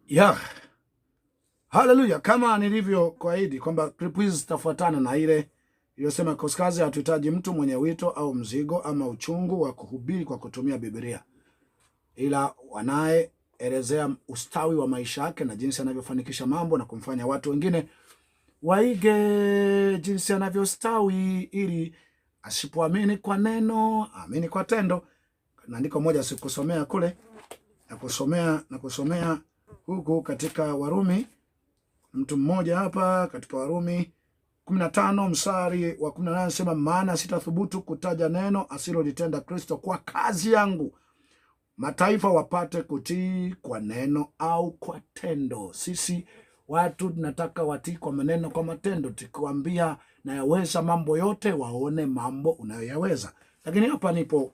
Yeah. Haleluya. Kama nilivyo kuahidi kwamba clip hizi zitafuatana na ile iliyosema Koskazi hatuhitaji mtu mwenye wito au mzigo ama uchungu wa kuhubiri kwa kutumia Biblia, ila wanayeelezea ustawi wa maisha yake na jinsi anavyofanikisha mambo na kumfanya watu wengine waige jinsi anavyostawi, ili asipoamini kwa neno amini kwa tendo. Na andiko moja sikusomea kule na kusomea huku katika Warumi, mtu mmoja hapa katika Warumi 15 mstari wa 18 anasema, maana sitathubutu kutaja neno asilolitenda Kristo kwa kazi yangu, mataifa wapate kutii kwa neno au kwa tendo. Sisi watu tunataka watii kwa maneno, kwa matendo. Tukiwaambia na yaweza mambo yote, waone mambo unayoyaweza. Lakini hapa nipo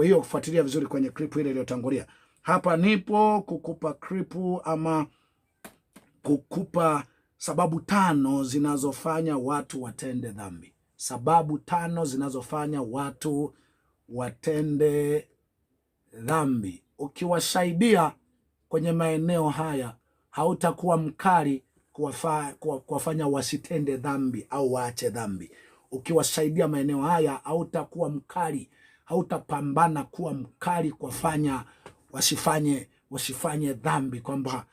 hiyo kufuatilia vizuri kwenye clip ile iliyotangulia. Hapa nipo kukupa clip ama kukupa sababu 5 zinazofanya watu watende dhambi. Sababu 5 zinazofanya watu watende dhambi. Ukiwasaidia kwenye maeneo haya, hautakuwa mkali kuwafanya wasitende dhambi au waache dhambi. Ukiwasaidia maeneo haya, hautakuwa mkali, hautapambana kuwa mkali kuwafanya wasifanye dhambi, kwamba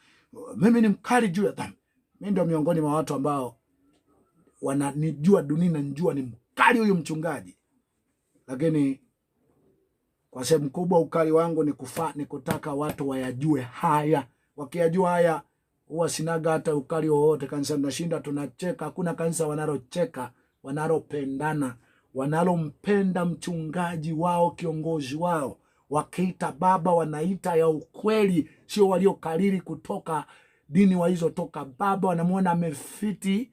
mimi ni mkali juu ya dhambi. Mimi ndio miongoni mwa watu ambao wananijua dunia, najua ni mkali huyu mchungaji, lakini kwa sehemu kubwa ukali wangu ni kutaka watu wayajue haya. Wakiyajua haya, huwa sinaga hata ukali wowote. Kanisa tunashinda tunacheka. Hakuna kanisa wanalocheka, wanalopendana, wanalompenda mchungaji wao, kiongozi wao. Wakiita baba, wanaita ya ukweli, sio waliokariri kutoka dini walizotoka. Baba wanamuona amefiti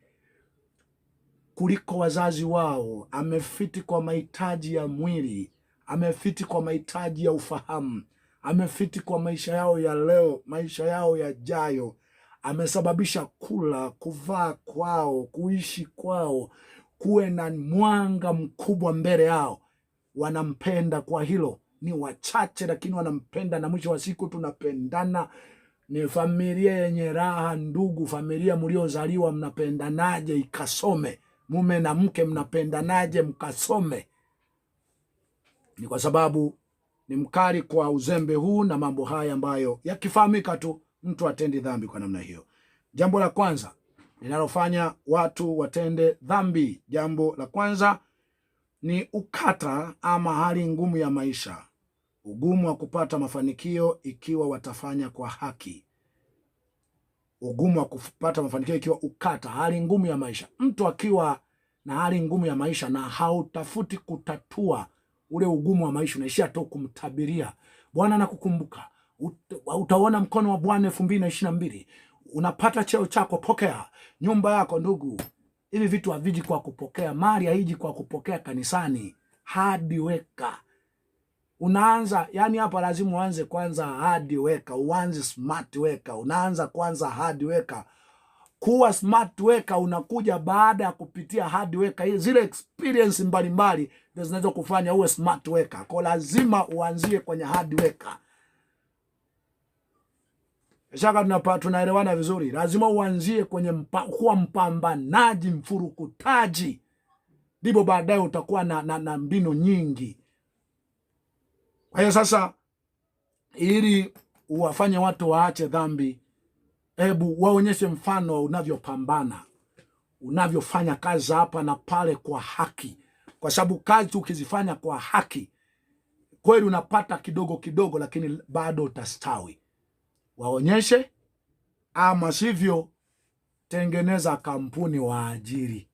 kuliko wazazi wao, amefiti kwa mahitaji ya mwili, amefiti kwa mahitaji ya ufahamu, amefiti kwa maisha yao ya leo, maisha yao yajayo. Amesababisha kula, kuvaa kwao, kuishi kwao kuwe na mwanga mkubwa mbele yao. Wanampenda kwa hilo. Ni wachache lakini wanampenda, na mwisho wa siku tunapendana. Ni familia yenye raha, ndugu. Familia mliozaliwa mnapendanaje? Ikasome. Mume na mke mnapendanaje? Mkasome. Ni kwa sababu ni mkali kwa uzembe huu na mambo haya ambayo yakifahamika tu mtu atendi dhambi kwa namna hiyo. Jambo la kwanza linalofanya watu watende dhambi, jambo la kwanza ni ukata ama hali ngumu ya maisha. Ugumu wa kupata mafanikio ikiwa watafanya kwa haki. Ugumu wa kupata mafanikio ikiwa ukata, hali ngumu ya maisha. Mtu akiwa na hali ngumu ya maisha na hautafuti kutatua ule ugumu wa maisha, unaishia tu kumtabiria. Bwana anakukumbuka. Utaona mkono wa Bwana 2022. Unapata cheo chako, pokea. Nyumba yako, ndugu. Hivi vitu haviji kwa kupokea. Mali haiji kwa kupokea kanisani. Hadi weka. Unaanza, yani hapa lazima uanze kwanza hadi weka. Uanze smart weka. Unaanza kwanza hadi weka. Kuwa smart weka unakuja baada ya kupitia hadi weka. Zile experience mbalimbali ndio zinaweza kufanya uwe smart weka. Kwa lazima uanzie kwenye hadi weka. Shaka tunaelewana vizuri. Lazima uanzie kwenye kuwa mpambanaji, mfurukutaji. Ndipo baadaye utakuwa na mbinu nyingi. Kwa hiyo sasa, ili uwafanye watu waache dhambi, hebu waonyeshe mfano unavyopambana, unavyofanya kazi hapa na pale kwa haki. Kwa sababu kazi ukizifanya kwa haki, kweli unapata kidogo kidogo, lakini bado utastawi. Waonyeshe, ama sivyo tengeneza kampuni waajiri.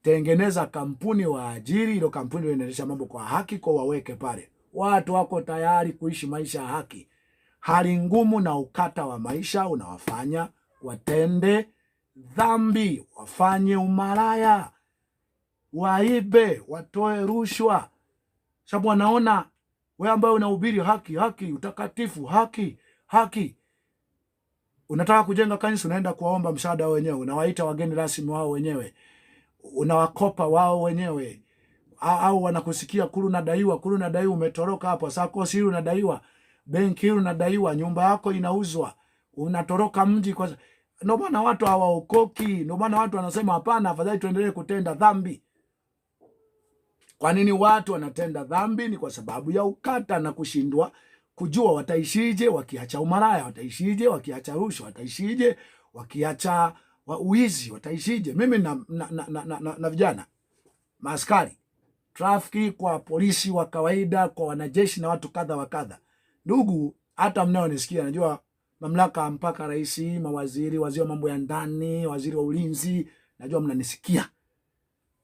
Tengeneza kampuni waajiri, ilo kampuni inaendesha mambo kwa haki, kwa waweke pale. Watu wako tayari kuishi maisha ya haki. Hali ngumu na ukata wa maisha unawafanya watende dhambi, wafanye umalaya, waibe, watoe rushwa. Sababu wanaona wewe ambaye unahubiri haki, utakatifu, haki. Unataka kujenga kanisa, unaenda kuwaomba msaada wao wenyewe, unawaita wageni rasmi wao wenyewe, unawakopa wao wenyewe, au wanakusikia kulu nadaiwa, umetoroka hapo, sasa kosi hili unadaiwa. benki unadaiwa, nyumba yako inauzwa, unatoroka mji kwa. Ndio maana watu hawaokoki, ndio maana watu wanasema hapana, afadhali tuendelee kutenda dhambi. Kwa nini watu wanatenda dhambi? Ni kwa sababu ya ukata na kushindwa kujua wataishije wakiacha umaraya, wataishije wakiacha rushwa, wataishije wakiacha uizi, wataishije. Mimi na vijana maaskari, trafiki, kwa polisi wa kawaida, kwa wanajeshi na watu kadha wa kadha. Ndugu, hata mnaonisikia, najua mamlaka mpaka rais, mawaziri, waziri wa mambo ya ndani, waziri wa ulinzi, najua mnanisikia.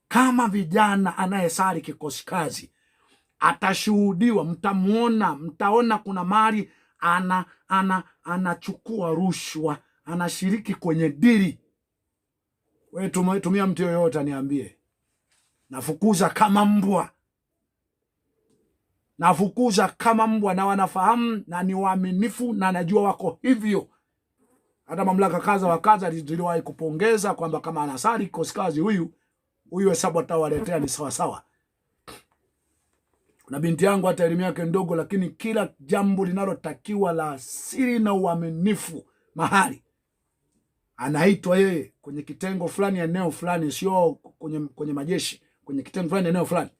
Kama vijana anayesali kikosi kazi atashuhudiwa, mtamuona, mtaona kuna mali anachukua rushwa, anashiriki kwenye dili, wewe tumia mtu yoyote aniambie, nafukuza kama mbwa, nafukuza kama mbwa. Na wanafahamu na ni waaminifu na najua wako hivyo. Hata mamlaka kaza wa kaza ziliwahi kupongeza kwamba kama anasali kikosi kazi huyu hesabu atawaletea ni sawa sawa. Na binti yangu hata elimu yake ndogo, lakini kila jambo linalotakiwa la siri na uaminifu mahali anaitwa yeye kwenye kitengo fulani, eneo fulani, sio kwenye majeshi, kwenye kitengo fulani, eneo fulani,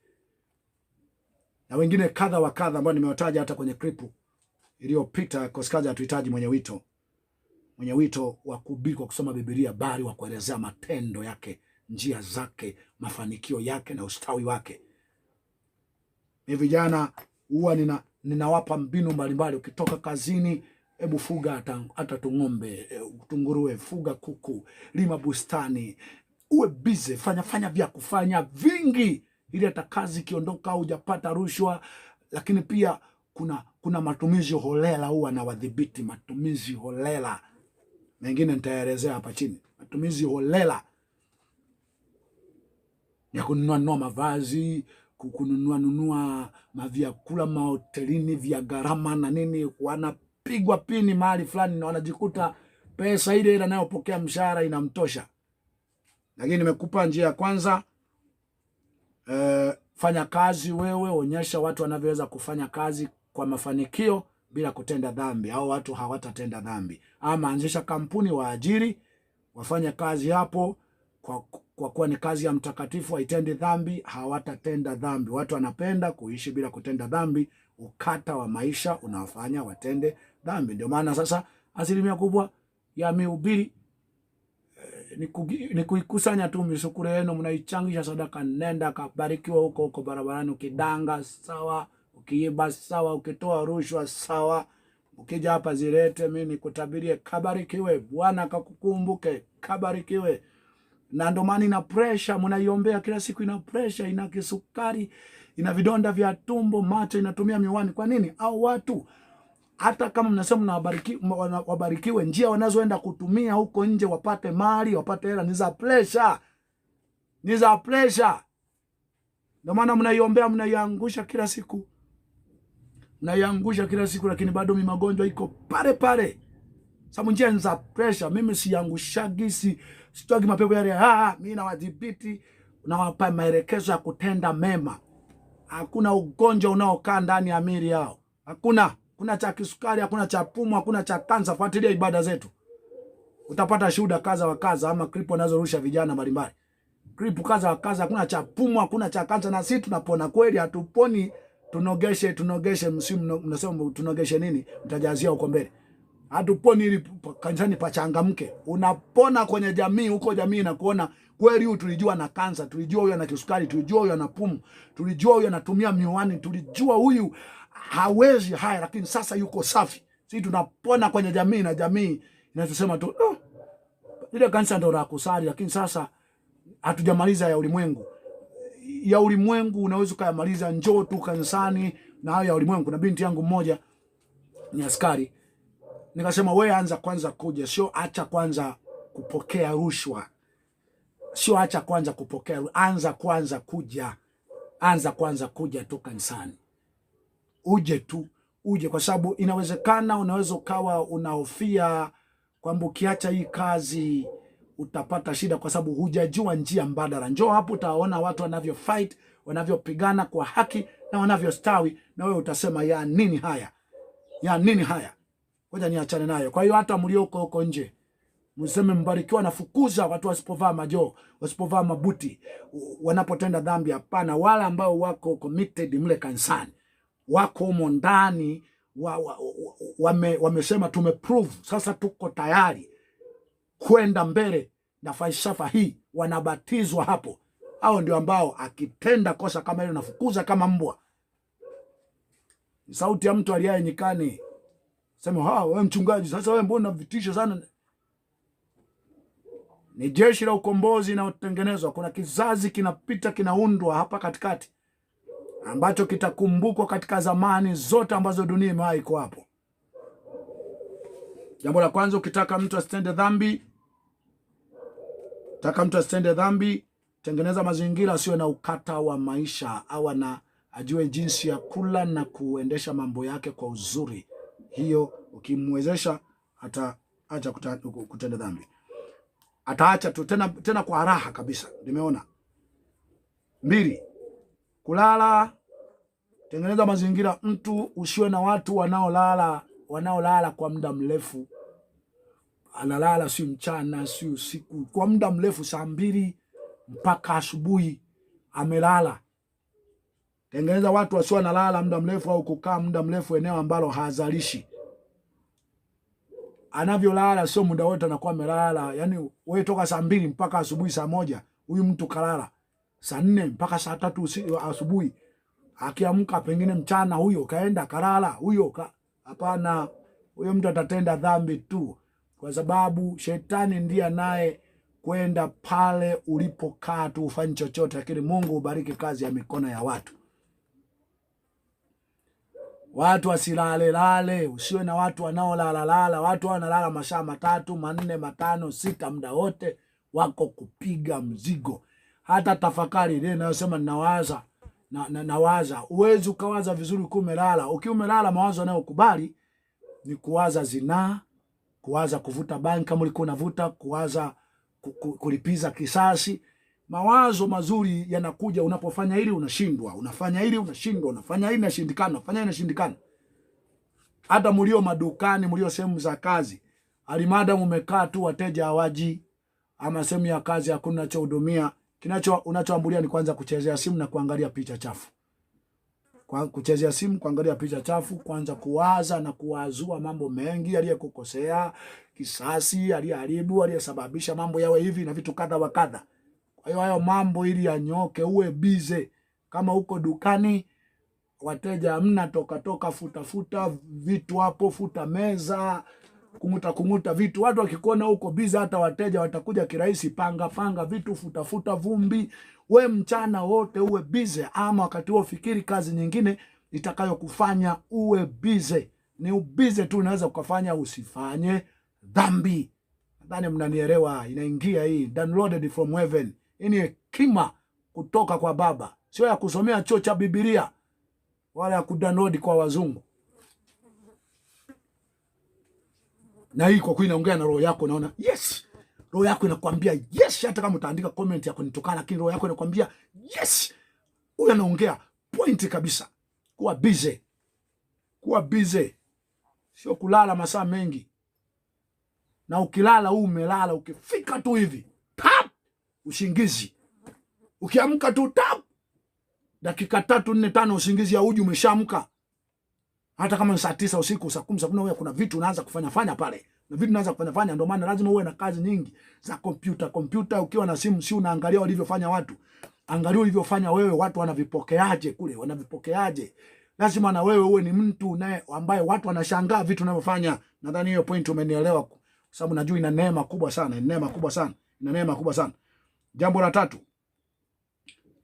na wengine kadha wa kadha ambao nimewataja hata kwenye clip iliyopita. Koskazi hatuhitaji mwenye wito wa kuhubiri kwa kusoma Biblia, bali wa kuelezea matendo yake, njia zake, mafanikio yake na ustawi wake. Ni vijana huwa ninawapa mbinu mbalimbali. Ukitoka kazini, hebu fuga hata tung'ombe, tunguruwe, fuga kuku, lima bustani, uwe busy, fanya vya kufanya vingi, ili hata kazi ikiondoka hujapata rushwa. Lakini pia kuna matumizi holela, huwa na wadhibiti matumizi holela. Mengine nitaelezea hapa chini. Matumizi holela ya kununua mavazi, kununua mavyakula mahotelini vya gharama na nini, wanapigwa pini mahali fulani na wanajikuta pesa ile anayopokea mshahara inamtosha. Lakini nimekupa njia ya kwanza, fanya kazi wewe, onyesha watu wanavyoweza kufanya kazi kwa mafanikio bila kutenda dhambi, au watu hawatatenda dhambi. Ama anzisha kampuni, waajiri, wafanya kazi hapo kwa kuwa ni kazi ya mtakatifu, haitendi dhambi, hawatatenda dhambi. Watu wanapenda kuishi bila kutenda dhambi. Ukata wa maisha unawafanya watende dhambi. Ndio maana sasa asilimia kubwa ya mihubiri ni kuikusanya tu misukule yenu, mnaichangisha sadaka, nenda kabarikiwa huko barabarani. Ukidanga sawa, ukiiba sawa, ukitoa rushwa sawa, ukija hapa zilete, mimi nikutabirie kabarikiwe, Bwana akakukumbuke, kabarikiwe. Na ndo maana ina pressure, mnaiombea kila siku, ina pressure, ina kisukari, ina vidonda vya tumbo, macho inatumia miwani. Kwa nini? Au watu hata kama mnasema wabarikiwe, njia wanazoenda kutumia huko nje wapate mali, wapate hela, ni za pressure. Ni za pressure. Ndio maana mnaiombea, mnaiangusha kila siku. Mnaiangusha kila siku, lakini bado magonjwa iko pale pale. Sababu njia ni za pressure. Mimi siangushagi, sitoagi mapepo yale. Mimi nawadhibiti, nawapa maelekezo ya kutenda mema. Hakuna ugonjwa unaokaa ndani ya miili yao. Hakuna cha kisukari, hakuna cha pumu, hakuna cha kansa. Fuatilia ibada zetu, utapata shuhuda kaza wa kaza, ama clip wanazorusha vijana mbalimbali. Clip kaza wa kaza, hakuna cha pumu, hakuna cha kansa. Na sisi tunapona kweli, hatuponi tunogeshe. Msimu mnasema tunogeshe nini? Mtajazia huko mbele. Hatuponi ili kanisani pachangamke. Unapona kwenye jamii, huko jamii na kuona kweli huyu tulijua na kansa, tulijua huyu ana kisukari, tulijua huyu ana pumu, tulijua huyu anatumia miwani, tulijua huyu hawezi haya, lakini sasa yuko safi. Sisi tunapona kwenye jamii, na jamii inatusema tu ile kanisa ndio la kusali. Lakini sasa hatujamaliza ya ulimwengu. Ya ulimwengu unaweza kuyamaliza, njoo tu kanisani na hayo ya ulimwengu. Na binti yangu mmoja ni askari, nikasema wewe anza kwanza kuja, sio acha kwanza kupokea rushwa. Sio acha kwanza kupokea, anza kwanza kuja. Anza kwanza kuja tu kanisani. Uje kwa sababu inawezekana unaweza ukawa unahofia kwamba ukiacha hii kazi utapata shida, kwa sababu hujajua njia mbadala. Njoo hapo utaona watu wanavyo fight, wanavyopigana kwa haki na wanavyostawi, na wewe utasema ya nini haya? ya nini haya? Ngoja niachane nayo. Kwa hiyo hata mlioko huko nje, mseme mbarikiwa, nafukuza watu wasipovaa majoo, wasipovaa mabuti, wanapotenda dhambi. Hapana, wale ambao wako committed mle kanisani, wako humo ndani, wamesema tumeprove, sasa tuko tayari kwenda mbele na falsafa hii, wanabatizwa hapo. Hao ndio ambao akitenda kosa kama hilo nafukuza kama mbwa. Sauti ya mtu aliaye nyikani. Sema, wewe mchungaji, sasa wewe mbona vitisho sana? Ni jeshi la ukombozi na utengenezwa. Kuna kizazi kinapita, kinaundwa hapa katikati, ambacho kitakumbukwa katika zamani zote ambazo dunia imewahi iko hapo. Jambo la kwanza, ukitaka mtu asitende dhambi, tengeneza mazingira asiwe na ukata wa maisha, au ajue jinsi ya kula na kuendesha mambo yake kwa uzuri. Hiyo ukimwezesha ataacha kutenda dhambi. Ataacha tu tena kwa raha kabisa. Nimeona. 2, kulala. Tengeneza mazingira, mtu usiwe na watu wanaolala kwa muda mrefu. Analala si mchana, si usiku, kwa muda mrefu, saa 2 mpaka asubuhi amelala. Tengeneza watu wasio wanalala muda mrefu au kukaa muda mrefu eneo ambalo hazalishi. Anavyolala sio muda wote anakuwa amelala. Yaani wewe toka saa 2 mpaka asubuhi saa 1, huyu mtu kalala. Saa 4 mpaka saa 3 asubuhi. Akiamka pengine mchana huyo kaenda kalala, huyo hapana. Huyo mtu atatenda dhambi tu, kwa sababu shetani ndiye naye kwenda pale ulipokaa tu ufanye chochote, lakini Mungu ubariki kazi ya mikono ya watu. Watu wasilale. Usiwe na watu wanaolala. Watu wanalala masaa 3, 4, 5, 6 muda wote wako kupiga mzigo. Hata tafakari ile inayosema nawaza. Uwezi ukawaza vizuri ukiwa umelala. Ukiwa umelala, mawazo yanayokubali ni kuwaza zinaa, kuwaza kuvuta bangi kama ulikuwa unavuta, kuwaza kulipiza kisasi. Mawazo mazuri yanakuja unapofanya hili unashindwa, unafanya hili unashindwa, unafanya hili inashindikana, unafanya hili inashindikana. Hata mlio madukani, mlio sehemu za kazi, alimada umekaa tu wateja hawaji, ama sehemu ya kazi hakuna cha hudumia, unachoambulia ni kwanza kuchezea simu na kuangalia picha chafu. Kuchezea simu, kuangalia picha chafu, kwanza kuwaza na kuwazua mambo mengi, aliyekukosea, kisasi, aliyeharibu, aliyesababisha mambo yawe hivi na vitu kadha wa kadha. Kwa hiyo hayo mambo ili yanyoke, uwe bize. Kama uko dukani, wateja hamna, toka futa vitu hapo, futa meza, kumuta vitu. Watu wakikuona huko bize, hata wateja watakuja kirahisi. Panga vitu, futa vumbi. We mchana wote uwe bize, ama wakati huo fikiri kazi nyingine itakayokufanya uwe bize. Ni ubize tu unaweza ukafanya usifanye dhambi. Nadhani mnanielewa. Inaingia hii, downloaded from heaven. Hii ni hekima kutoka kwa Baba, sio ya kusomea chuo cha Biblia wala ya kudownload kwa wazungu. Na hii kwa kweli inaongea na roho yako, naona yes. Roho yako inakwambia yes, hata kama utaandika comment ya kunitukana, lakini roho yako inakwambia yes. Huyu anaongea point kabisa. Kuwa busy. Sio kulala masaa mengi. Na ukilala umelala, ukifika tu hivi tap, usingizi. Ukiamka tu tap, dakika 3, 4, 5 usingizi ya uji umeshamka. Hata kama ni saa 9 usiku, saa 10, saa 11, kuna vitu unaanza kufanya pale. Na vitu unaanza kufanya. Ndio maana lazima uwe na kazi nyingi za kompyuta. Ukiwa na simu, si unaangalia walivyofanya watu. Angalia ulivyofanya wewe, watu wanavipokeaje kule, wanavipokeaje. Lazima na wewe uwe ni mtu naye ambaye watu wanashangaa vitu unavyofanya. Nadhani hiyo point umenielewa, kwa sababu najua ina neema kubwa sana, ina neema kubwa sana. Jambo la 3.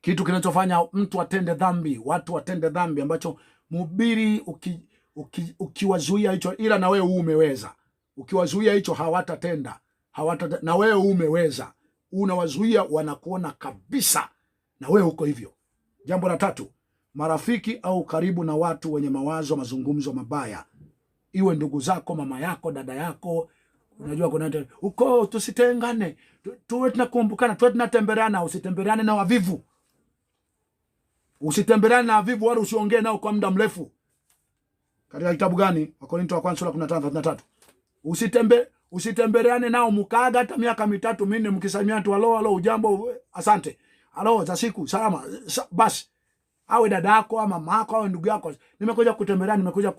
Kitu kinachofanya mtu atende dhambi, watu watende dhambi, ambacho mhubiri ukiwazuia hicho, ila na wewe umeweza. Ukiwazuia hicho hawatatenda, na wewe umeweza. Unawazuia, wanakuona kabisa na wewe uko hivyo. Jambo la 3, marafiki au karibu na watu wenye mazungumzo mabaya. Iwe ndugu zako, mama yako, dada yako. Unajua kuna uko, tusitengane, tuwe tunakumbukana, tuwe tunatembeleana. Usitembeleane na wavivu. Usitembeleane na wavivu, wala usiongee nao kwa muda mrefu. Katika kitabu gani? Wakorintho wa kwanza sura 15:33. Usitembeleane nao mkaaga hata miaka 3 4 mkisalimiana tu halo ujambo asante. Halo za siku salama. Basi awe dada yako ama mama yako au ndugu yako. Nimekuja kutembelea, nimekuja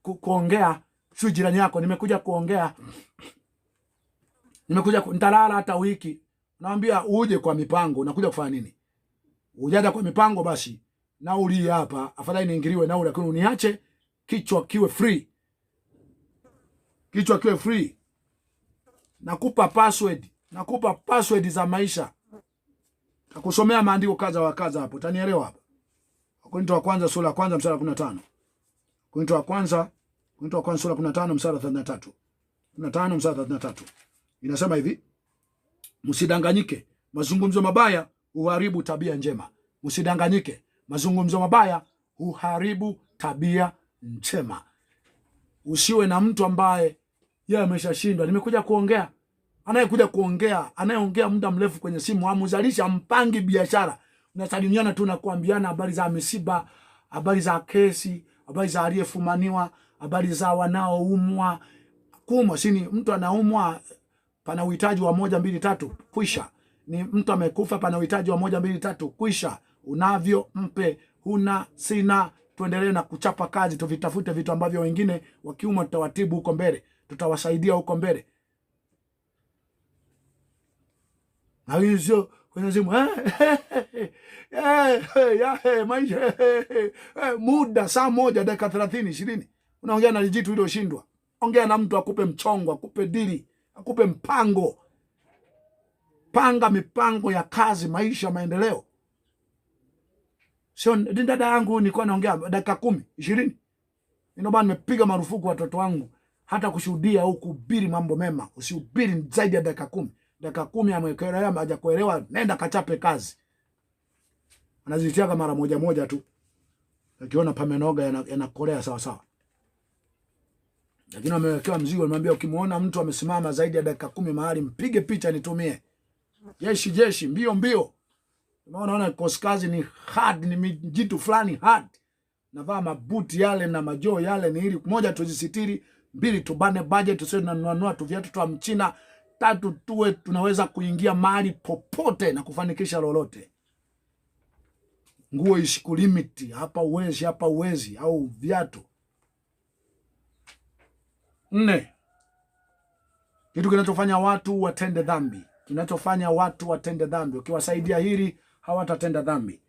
kuongea sio jirani yako, nimekuja kuongea. Nimekuja nitalala hata wiki. Naambia uje kwa mipango, unakuja kufanya nini? Ujaja kwa mipango basi. Na uli hapa, afadhali niingiliwe na ule, lakini uniache kichwa kiwe free. Kichwa kiwe free. Nakupa password za maisha. Nakusomea maandiko kadha wa kadha hapo. Utanielewa hapa. Wakorintho wa kwanza sura ya kwanza mstari wa 15. Wakorintho wa kwanza sura ya 15 mstari wa 33. 15 mstari wa 33. Inasema hivi: msidanganyike, mazungumzo mabaya uharibu tabia njema. Msidanganyike, mazungumzo mabaya uharibu tabia njema. Usiwe na mtu ambaye yeye ameshashindwa. Nimekuja kuongea. Anayekuja kuongea, anayeongea muda mrefu kwenye simu, amuzalisha mpangi biashara. Unasalimiana tu na kuambiana habari za misiba, habari za kesi, habari za aliyefumaniwa, habari za wanaoumwa. Kuumwa sini mtu anaumwa, pana uhitaji wa 1 2 3 kwisha. Ni mtu amekufa, pana uhitaji wa 1 2 3 kwisha. Unavyo mpe, huna sina, tuendelee na kuchapa kazi, tuvitafute vitu ambavyo wengine wakiumwa tutawatibu huko mbele, tutawasaidia huko mbele. Na hizo kwenye simu maisha muda saa 1 dakika 30 20 unaongea na jitu hilo shindwa. Ongea na mtu akupe mchongo, akupe dili, akupe mpango. Panga mipango ya kazi, maisha, maendeleo. Sio dada yangu nilikuwa naongea dakika 10 20. Ndio bana nimepiga marufuku watoto wangu hata kushuhudia au kuhubiri mambo mema. Usihubiri zaidi ya dakika 10. Dakika 10 ameelewa, hajakuelewa, nenda kachape kazi. Anazitiaga mara moja tu. Akiona pamenoga yanakolea sawa sawa. Lakini amewekewa mzigo, anamwambia ukimuona mtu amesimama zaidi ya dakika 10 mahali, mpige picha nitumie. Jeshi mbio. Unaona koskazi ni hard, ni jitu fulani hard. Navaa mabuti yale na majoo yale ni ili 1 tujisitiri, 2 tubane budget, tusio tunanunua tu viatu tu Mchina, 3 tuwe tunaweza kuingia mahali popote na kufanikisha lolote. Nguo isikulimiti, hapa uwezi au viatu. 4. Kitu kinachofanya watu watende dhambi. Ukiwasaidia hili hawatatenda dhambi.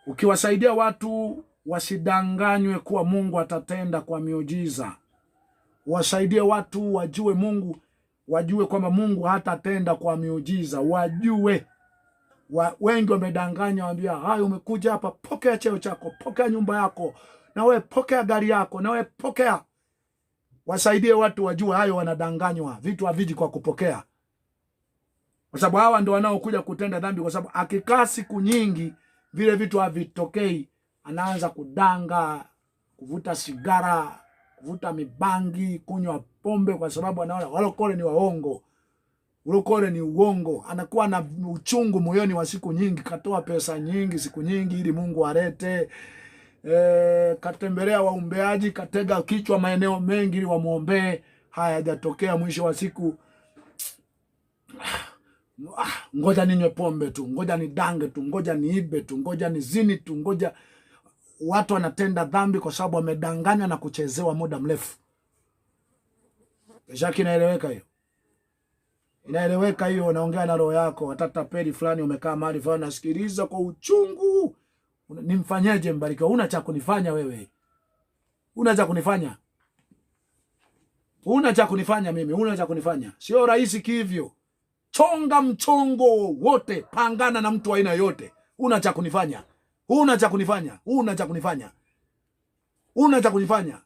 Ukiwasaidia watu wasidanganywe kuwa Mungu atatenda kwa miujiza. Wasaidie watu wajue Mungu, wajue kwamba Mungu hatatenda kwa miujiza. Wajue. Wengi wamedanganya, waambia, "Hayo umekuja hapa, pokea cheo chako, pokea nyumba yako, na wewe pokea gari yako, na wewe pokea." Wasaidie watu wajue hayo, wanadanganywa. Vitu haviji kwa kupokea. Kwa sababu hawa ndio wanaokuja kutenda dhambi, kwa sababu akikaa siku nyingi vile vitu havitokei, anaanza kudanga, kuvuta sigara, kuvuta mibangi, kunywa pombe, kwa sababu anaona walokole ni waongo. Ulokole ni uongo. Anakuwa na uchungu moyoni wa siku nyingi, katoa pesa nyingi siku nyingi ili Mungu arete. Katembelea waombeaji, katega kichwa maeneo mengi ili wamuombee, hayajatokea. Mwisho wa siku ngoja ninywe pombe tu, ngoja nidange tu, ngoja niibe tu, ngoja nizini tu, ngoja. Watu wanatenda dhambi kwa sababu wamedanganya na kuchezewa muda mrefu. Shaki inaeleweka hiyo? Inaeleweka hiyo? Unaongea na roho yako, watatapeli fulani umekaa mahali fulani, nasikiliza kwa uchungu. Nimfanyeje Mbarikiwa? Una cha kunifanya wewe. Una cha kunifanya. Una cha kunifanya mimi, una cha kunifanya. Sio rahisi kivyo. Chonga mchongo wote, pangana na mtu aina yote. Una cha kunifanya. Una cha kunifanya. Una cha kunifanya. Una cha kunifanya.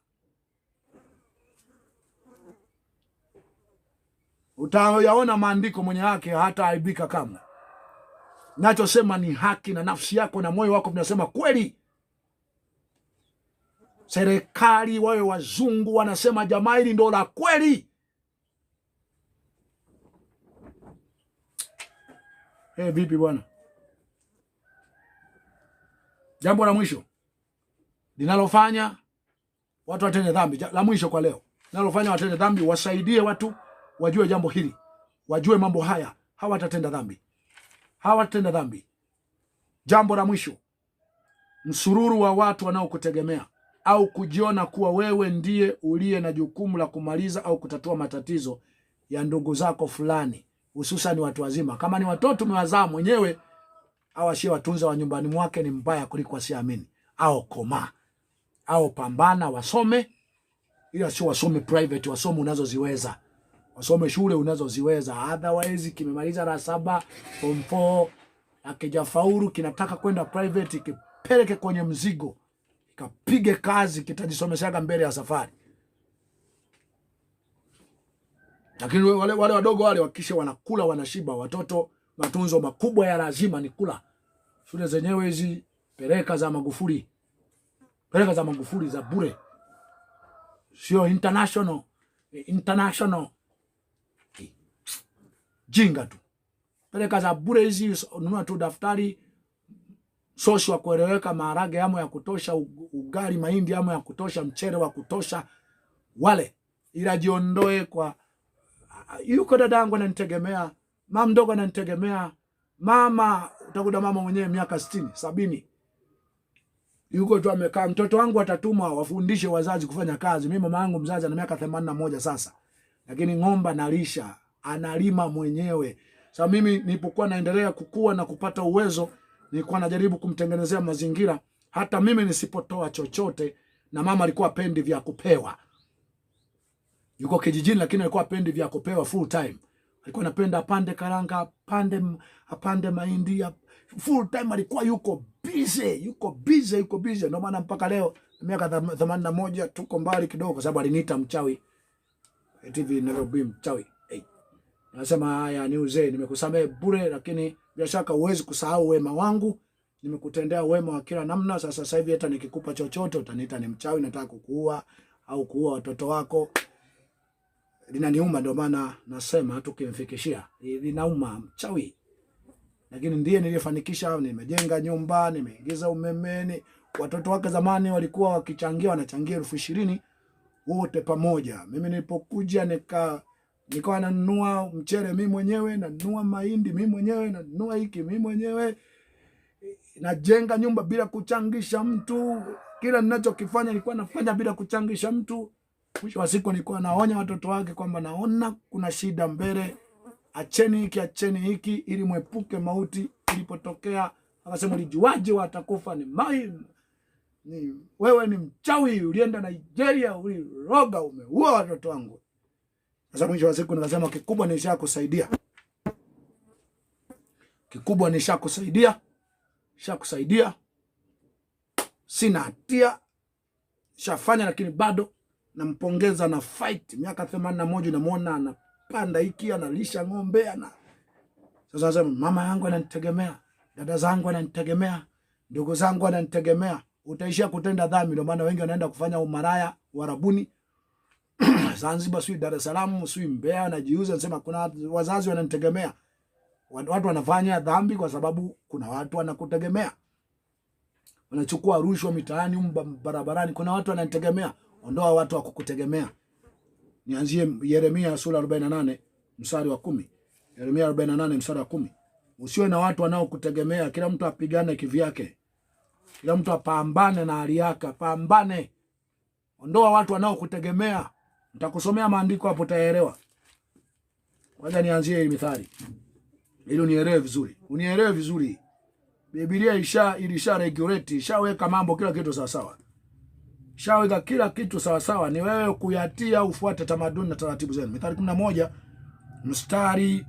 Utayaona maandiko mwenye haki hata aibika kama. Nachosema ni haki, na nafsi yako na moyo wako vinasema kweli. Serikali wawe wazungu wanasema jamaa hili ndo la kweli. Vipi bwana? Jambo la mwisho linalofanya watu watende dhambi. La mwisho kwa leo, nalofanya watende dhambi, wasaidie watu wajue jambo hili, wajue mambo haya, hawatatenda dhambi, hawatatenda dhambi. Jambo la mwisho, msururu wa watu wanaokutegemea au kujiona kuwa wewe ndiye uliye na jukumu la kumaliza au kutatua matatizo ya ndugu zako fulani, hususan watu wazima. Kama ni watoto umewazaa mwenyewe, au asiye watunza wa nyumbani mwake ni mbaya kuliko asiamini. Au koma, au pambana, wasome, ila sio wasome private, wasome unazoziweza, wasome shule unazoziweza. Otherwise kimemaliza la 7 form 4 akijafaulu, kinataka kwenda private, kipeleke kwenye mzigo, kapige kazi, kitajisomeshaga mbele ya safari. Lakini wale wadogo wale wakisha wanakula wanashiba, watoto matunzo makubwa ya lazima ni kula. Shule zenyewe hizi peleka za Magufuli, peleka za Magufuli za bure, sio international jinga tu. Peleka za bure hizi, nunua tu daftari, sosi wa kueleweka, maharage yamo ya kutosha, ugali mahindi yamo ya kutosha, mchele wa kutosha, wale. Ila jiondoe kwa yuko dadangu ananitegemea, mama mdogo ananitegemea, mama utakuta mama mwenyewe miaka 60, 70. Yuko tu amekaa, mtoto wangu atatumwa wafundishe wazazi kufanya kazi. Mimi mama yangu mzazi ana miaka 81 sasa. Lakini ng'ombe nalisha, analima mwenyewe. Sasa mimi nilipokuwa naendelea kukua na kupata uwezo, nilikuwa najaribu kumtengenezea mazingira hata mimi nisipotoa chochote, na mama alikuwa pendi vya kupewa. Yuko kijijini lakini alikuwa pendi vya kupewa full time. Alikuwa anapenda apande karanga, apande mahindi, full time alikuwa yuko busy. Ndio maana mpaka leo miaka 81 tuko mbali kidogo, sababu aliniita mchawi. TV Nairobi mchawi. Nasema haya ni uzee, nimekusamehe bure, lakini bila shaka huwezi kusahau wema wangu. Nimekutendea wema wa kila namna. Sasa hivi hata nikikupa chochote utaniita ni mchawi, nataka kukuua au kuua watoto wako. Linaniuma, ndio maana nasema tukimfikishia linauma, mchawi. Lakini ndiye niliyefanikisha, nimejenga nyumba, nimeingiza umemeni. Watoto wake zamani walikuwa wakichangia, wanachangia 20,000 wote pamoja. Mimi nilipokuja nikawa nanunua mchele mimi mwenyewe, nanunua mahindi mimi mwenyewe, nanunua hiki mimi mwenyewe, najenga nyumba bila kuchangisha mtu. Kila ninachokifanya nilikuwa nafanya bila kuchangisha mtu. Mwisho wa siku nilikuwa naonya watoto wake kwamba naona kuna shida mbele, acheni hiki ili mwepuke mauti ilipotokea. Akasema ulijuaje watakufa? Ni wewe ni mchawi, ulienda Nigeria, uliroga, umeua watoto wangu. Sasa mwisho wa siku nikasema kikubwa nishakusaidia. Kikubwa nishakusaidia. Sina hatia. Shafanya, lakini bado nampongeza na fight. Miaka 81 namuona anapanda hiki, analisha ng'ombe, Sasa nasema mama yangu ananitegemea, dada zangu ananitegemea, ndugu zangu ananitegemea. Utaishia kutenda dhambi. Ndio maana wengi wanaenda kufanya umaraya Warabuni, Zanzibar, sui Dar es Salaam, sui Mbeya, najiuza, nasema kuna wazazi wananitegemea. Watu wanafanya dhambi kwa sababu kuna watu wanakutegemea. Wanachukua rushwa mitaani, barabarani, kuna watu wananitegemea. Ondoa watu wa kukutegemea. Nianzie Yeremia sura 48 mstari wa 10. Yeremia 48 mstari wa 10. Usiwe na watu wanaokutegemea, kila mtu apigane kivyake. Kila mtu apambane na hali yake, pambane. Ondoa watu wanaokutegemea. Nitakusomea maandiko hapo utaelewa. Kwanza nianzie hii mithali, ili unielewe vizuri. Unielewe vizuri. Biblia ilisha regulate, ishaweka mambo kila kitu sawa sawa. Shaweka kila kitu sawa sawa, ni wewe kuyatia ufuate tamaduni na taratibu zenu. Mithali 11 mstari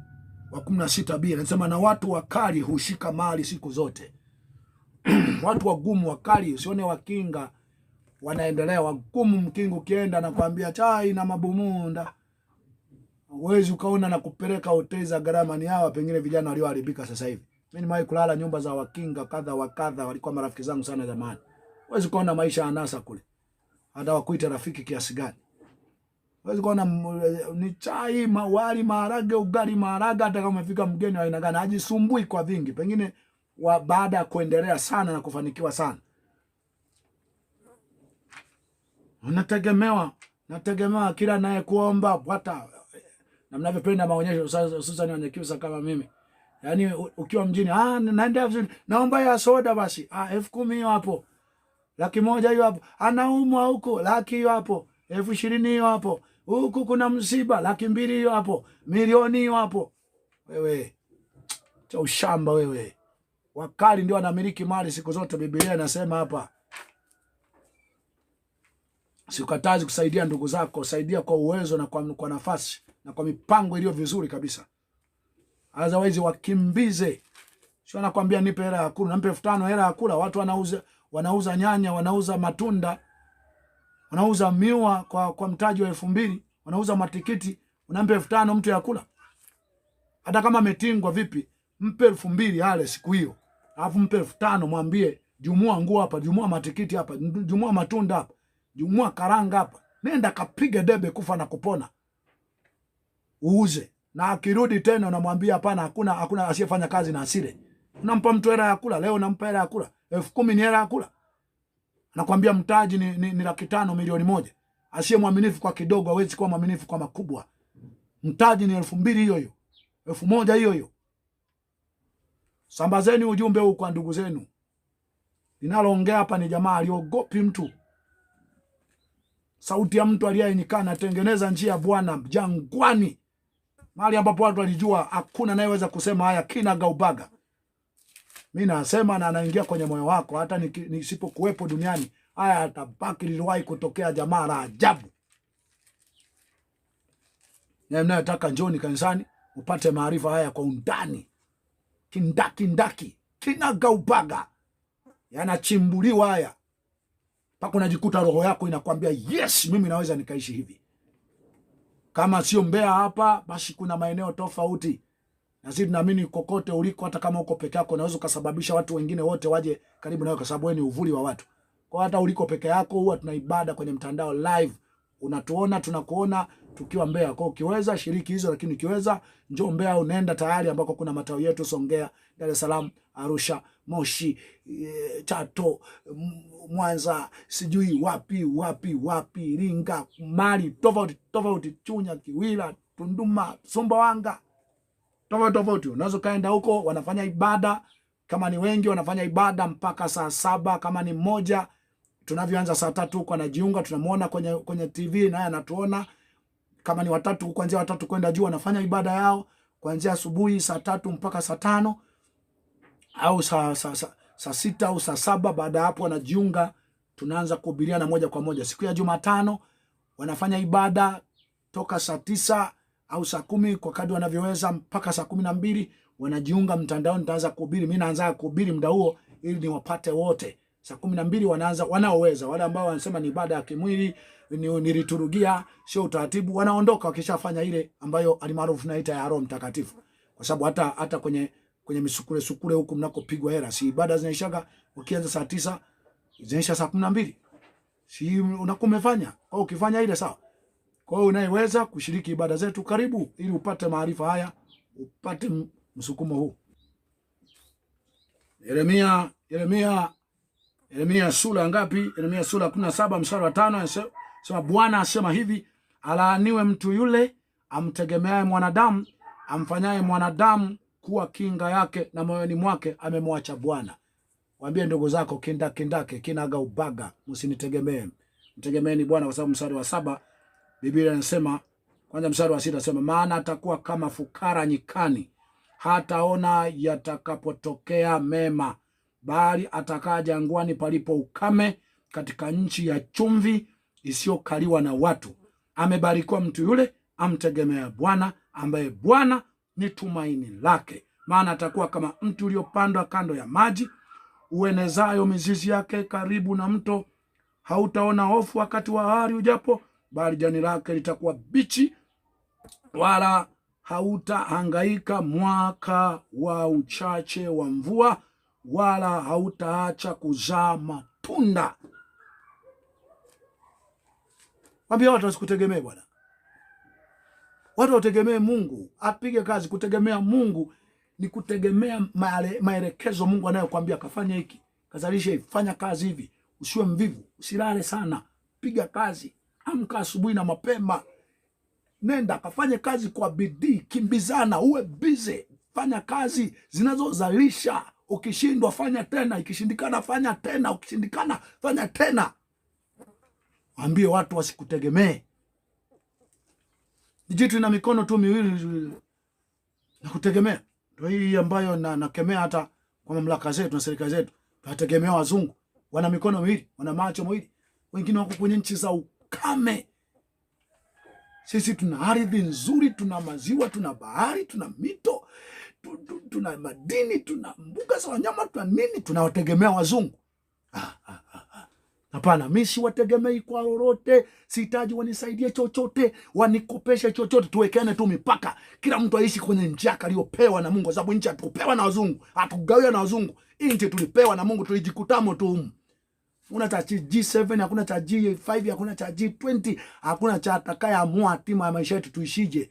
wa 16b anasema na watu wakali hushika mali siku zote. Watu wagumu wakali, usione wakinga wanaendelea, wagumu. Mkingu kienda na kuambia chai na mabumunda, uwezi ukaona na kupeleka hoteli za gharama. Ni hawa pengine vijana walioharibika sasa hivi. Mimi nimewahi kulala nyumba za wakinga kadha wa kadha, walikuwa marafiki zangu sana zamani. Uwezi kuona maisha anasa kule, hata wakuita rafiki kiasi gani. Uwezi kuona ni chai, wali, maharage, ugali, maharage. Hata kama umefika mgeni wa aina gani, hajisumbui kwa vingi. Pengine baada ya kuendelea sana na kufanikiwa sana. Nategemewa kila naye kuomba hata na mnavyopenda maonyesho hususan wenye kiusa kama mimi. Yaani ukiwa mjini, naenda vizuri, naomba ya soda basi. 10,000 hiyo hapo. 100,000 hiyo hapo. Anaumwa huko, 100,000 hiyo hapo. 20,000 hiyo hapo. Huku kuna msiba, 200,000 hiyo hapo. Milioni hiyo hapo. Wewe cha ushamba wewe. Wakali ndio wanamiliki mali siku zote, Biblia inasema hapa. Sikatazi kusaidia ndugu zako, saidia kwa uwezo na kwa nafasi na kwa mipango iliyo vizuri kabisa. Otherwise wakimbize. Sio nakwambia nipe hela ya kula, nampe 5,000 hela ya kula. Watu wanauza nyanya, wanauza matunda, wanauza miwa kwa mtaji wa 2,000, wanauza matikiti, unampe 5,000 mtu ya kula. Hata kama ametingwa vipi, mpe 2,000 ale siku hiyo. Alafu mpe 5,000 mwambie jumua nguo hapa, jumua matikiti hapa, jumua matunda hapa, jumua karanga hapa. Nenda kapige debe kufa na kupona. Uuze. Na akirudi tena unamwambia hapana, hakuna asiyefanya kazi na asile. Unampa mtu hela ya kula, leo unampa hela ya kula. 10,000 ni hela ya kula. Anakuambia mtaji ni 500,000, milioni 1. Asiye mwaminifu kwa kidogo hawezi kuwa mwaminifu kwa makubwa. Mtaji ni 2,000 hiyo hiyo. 1,000 hiyo hiyo. Sambazeni ujumbe huu kwa ndugu zenu. Ninaloongea hapa ni jamaa aliogopi mtu. Sauti ya mtu aliyenyikana, tengeneza njia ya Bwana jangwani. Mahali ambapo watu walijua hakuna anayeweza kusema haya kina gaubaga. Mimi nasema na anaingia kwenye moyo wako, hata nisipokuwepo duniani, haya atabaki liliwahi kutokea jamaa la ajabu. Na mnayotaka njoni kanisani upate maarifa haya kwa undani. Kindaki kina gaubaga. Yanachimbuliwa haya. Paka unajikuta roho yako inakwambia yes, mimi naweza nikaishi hivi. Kama sio Mbeya hapa, basi kuna maeneo tofauti. Na sisi tunaamini kokote uliko, hata kama uko peke yako, unaweza kusababisha watu wengine wote waje karibu nawe, kwa sababu wewe ni uvuli wa watu. Kwa hata uliko peke yako, huwa tuna ibada kwenye mtandao live. Unatuona, tunakuona tukiwa Mbeya. Kwa ukiweza shiriki hizo, lakini ukiweza njoo Mbeya, unaenda tayari ambako kuna matawi yetu Songea, Dar es Salaam, Arusha, Moshi, Chato, Mwanza, sijui wapi, Iringa, mali tofauti, Chunya, Kiwira, Tunduma, Sumbawanga, tofauti. Unaweza kaenda huko, wanafanya ibada. Kama ni wengi wanafanya ibada mpaka saa 7, kama ni mmoja tunavyoanza saa 3 huko anajiunga, tunamuona kwenye TV naye anatuona. Kama ni watatu, kuanzia 3 kwenda juu wanafanya ibada yao kuanzia asubuhi saa 3 mpaka saa 5 au saa 6 au saa 7. Baada hapo wanajiunga, tunaanza kuhubiriana moja kwa moja. Siku ya Jumatano wanafanya ibada toka saa 9 au saa 10 kwa kadri wanavyoweza mpaka saa 12 wanajiunga mtandaoni, nitaanza kuhubiri. Mimi naanza kuhubiri muda huo ili niwapate wote. Saa 12 wanaanza, wanaoweza. Wale ambao wanasema ni ibada ya kimwili, ni liturujia, sio utaratibu, wanaondoka wakishafanya ile ambayo alimaarufu naita ya Roho Mtakatifu. Kwa sababu hata kwenye misukule huku mnakopigwa hela, si ibada zinaishaga ukianza saa 9 zinaisha saa 12. Si unakuwa umefanya au ukifanya ile sawa. Kwa hiyo unaiweza kushiriki ibada zetu, karibu ili upate maarifa haya, upate msukumo huu. Yeremia sura ngapi? Yeremia sura 17 mstari wa 5 sema Bwana asema hivi, alaaniwe mtu yule amtegemeaye mwanadamu, amfanyaye mwanadamu kuwa kinga yake, na moyoni mwake amemwacha Bwana. Waambie ndugu zako kindake kinaga ubaga, msinitegemee. Mtegemeeni Bwana, kwa sababu mstari wa 7 Biblia inasema, kwanza mstari wa 6 inasema, maana atakuwa kama fukara nyikani, hataona yatakapotokea mema, bali atakaa jangwani palipo ukame, katika nchi ya chumvi isiyokaliwa na watu. Amebarikiwa mtu yule amtegemea Bwana, ambaye Bwana ni tumaini lake. Maana atakuwa kama mtu uliopandwa kando ya maji, uenezayo mizizi yake karibu na mto. Hautaona hofu wakati wa hari ujapo, bali jani lake litakuwa bichi, wala hautahangaika mwaka wa uchache wa mvua, wala hautaacha kuzaa matunda. Mwambie watu wasikutegemee Bwana. Watu wategemee Mungu, apige kazi. Kutegemea Mungu ni kutegemea maelekezo Mungu anayokuambia, kafanya hiki, kazalisha hivi, fanya kazi hivi, usiwe mvivu, usilale sana, piga kazi. Amka asubuhi na mapema, nenda kafanye kazi kwa bidii, kimbizana, uwe busy, fanya kazi zinazozalisha. Ukishindwa fanya tena, ikishindikana fanya tena, ukishindikana fanya tena. Waambie watu wasikutegemee. Jitu ina mikono tu miwili na kutegemea. Ndio hii ambayo nakemea hata kwa mamlaka zetu na serikali zetu. Tunategemea wazungu. Wana mikono miwili, wana macho mawili. Wengine wako kwenye nchi za ukame. Sisi tuna ardhi nzuri, tuna maziwa, tuna bahari, tuna mito, tuna madini, tuna mbuga za wanyama, tuna nini? Tunawategemea wazungu. Hapana, mimi siwategemei kwa lolote. Sihitaji wanisaidie chochote, wanikopeshe chochote. Tuwekane tu mipaka, kila mtu aishi kwenye nchi yake aliyopewa na Mungu, sababu nchi hatukupewa na wazungu, hatugawiwa na wazungu. Nchi tulipewa na Mungu, tulijikutamo tu humu. Hakuna cha G7, hakuna cha G5, hakuna cha G20, hakuna cha atakayeamua hatima ya maisha yetu tuishije.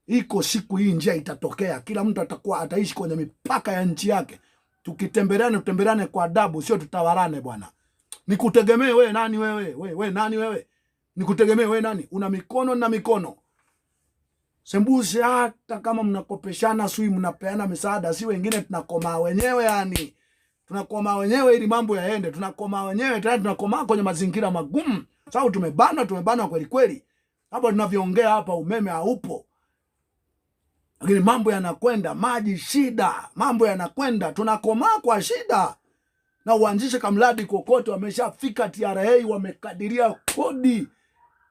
Iko siku hii njia itatokea, kila mtu ataishi kwenye mipaka ya nchi yake. Tutembeleane kwa adabu, sio tutawarane bwana. Nikutegemee wewe nani wewe? Wewe nani wewe? Nikutegemee wewe nani? Una mikono na mikono. Sembuse hata kama mnakopeshana, sui mnapeana misaada, si wengine tunakoma wenyewe yani. Tunakoma wenyewe ili mambo yaende. Tunakoma wenyewe tena, tunakoma kwenye mazingira magumu. Sababu tumebana kweli kweli. Hapo tunavyoongea hapa umeme haupo. Lakini mambo yanakwenda, maji shida, mambo yanakwenda, tunakoma kwa shida. Na uanzishe kamradi kokote, wameshafika TRA, wamekadiria kodi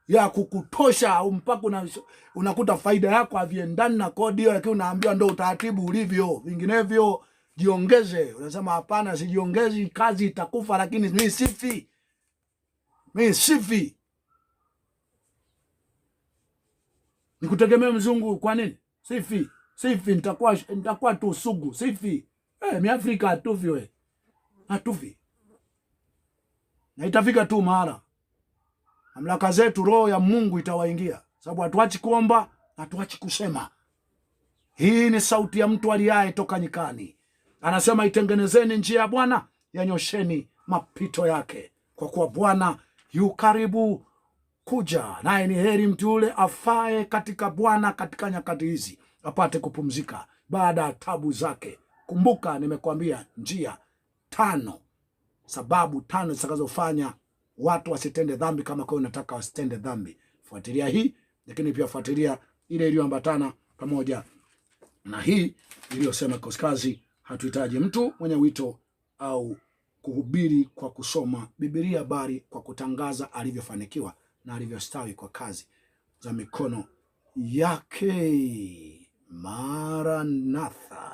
ya kukutosha mpaka unakuta faida yako haviendani na kodi hiyo, lakini unaambiwa ndio utaratibu ulivyo. Vinginevyo jiongeze. Unasema hapana, sijiongezi, kazi itakufa, lakini mimi sifi. Mimi sifi. Nikutegemea mzungu kwa nini? Sifi, nitakuwa tu sugu, sifi. Mimi Afrika hatufi wewe. Hatufi. Na itafika tu mahali mamlaka zetu, roho ya Mungu itawaingia, sababu hatuachi kuomba, hatuachi kusema. Hii ni sauti ya mtu aliaye toka nyikani. Anasema itengenezeni njia ya Bwana, yanyosheni mapito yake, kwa kuwa Bwana yu karibu kuja, naye ni heri mtu yule afae katika Bwana katika nyakati hizi, apate kupumzika baada ya tabu zake. Kumbuka nimekwambia njia 5, sababu 5 zitakazofanya watu wasitende dhambi kama kwa unataka wasitende dhambi. Fuatilia hii, lakini pia fuatilia ile iliyoambatana pamoja na hii iliyosema koskazi hatuhitaji mtu mwenye wito au kuhubiri kwa kusoma Biblia, bali kwa kutangaza alivyofanikiwa na alivyostawi kwa kazi za mikono yake. Maranatha.